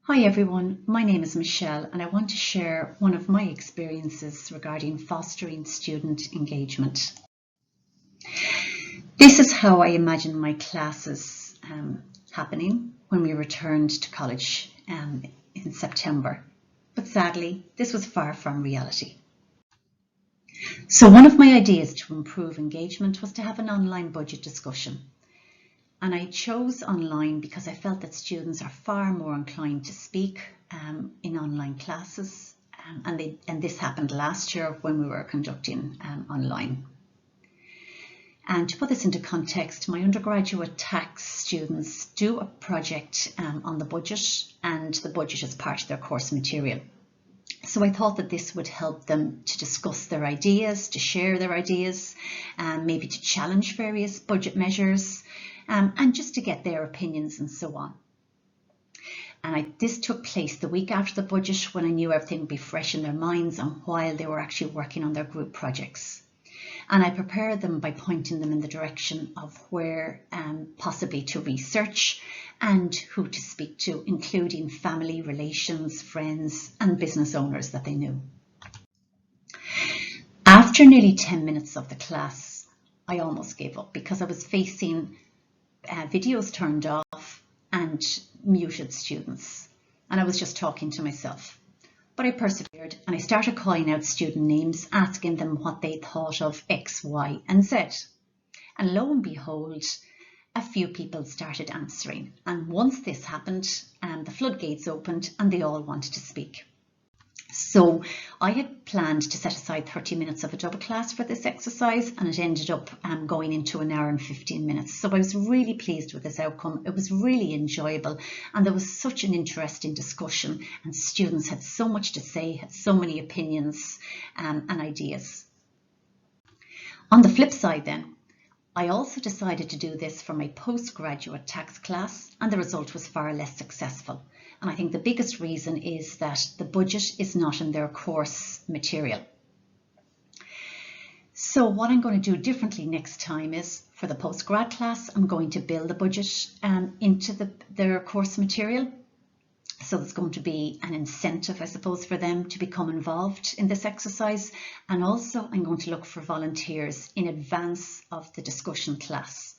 Hi everyone, my name is Michelle and I want to share one of my experiences regarding fostering student engagement. This is how I imagine my classes happening when we returned to college in September. But sadly, this was far from reality. So one of my ideas to improve engagement was to have an online budget discussion. And I chose online because I felt that students are far more inclined to speak in online classes. And this happened last year when we were conducting online. And to put this into context, my undergraduate tax students do a project on the budget, and the budget is part of their course material. So I thought that this would help them to discuss their ideas, to share their ideas, maybe to challenge various budget measures, and just to get their opinions and so on. And this took place the week after the budget, when I knew everything would be fresh in their minds and while they were actually working on their group projects. And I prepared them by pointing them in the direction of where possibly to research and who to speak to, including family, relations, friends and business owners that they knew. After nearly 10 minutes of the class, I almost gave up because I was facing videos turned off and muted students, and I was just talking to myself. But I persevered and I started calling out student names, asking them what they thought of X, Y and Z. And lo and behold, a few people started answering. And once this happened, the floodgates opened and they all wanted to speak. So I had planned to set aside 30 minutes of a double class for this exercise, and it ended up going into an hour and 15 minutes. So I was really pleased with this outcome. It was really enjoyable, and there was such an interesting discussion, and students had so much to say, had so many opinions and ideas. On the flip side then, I also decided to do this for my postgraduate tax class, and the result was far less successful. And I think the biggest reason is that the budget is not in their course material. So what I'm going to do differently next time is, for the postgrad class, I'm going to build the budget into their course material. So there's going to be an incentive, I suppose, for them to become involved in this exercise. And also I'm going to look for volunteers in advance of the discussion class.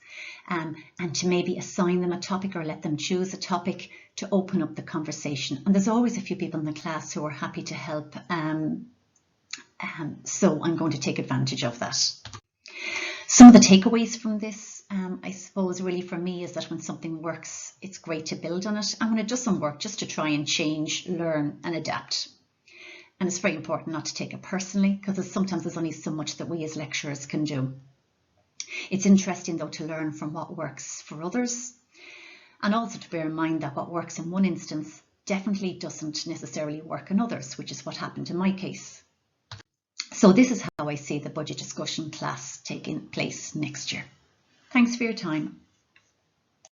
And to maybe assign them a topic or let them choose a topic to open up the conversation. And there's always a few people in the class who are happy to help. So I'm going to take advantage of that. Some of the takeaways from this, I suppose, really for me, is that when something works, it's great to build on it. And when it doesn't work, just to try and change, learn and adapt. And it's very important not to take it personally, because sometimes there's only so much that we as lecturers can do. It's interesting though to learn from what works for others, and also to bear in mind that what works in one instance definitely doesn't necessarily work in others, which is what happened in my case. So this is how I see the budget discussion class taking place next year. Thanks for your time.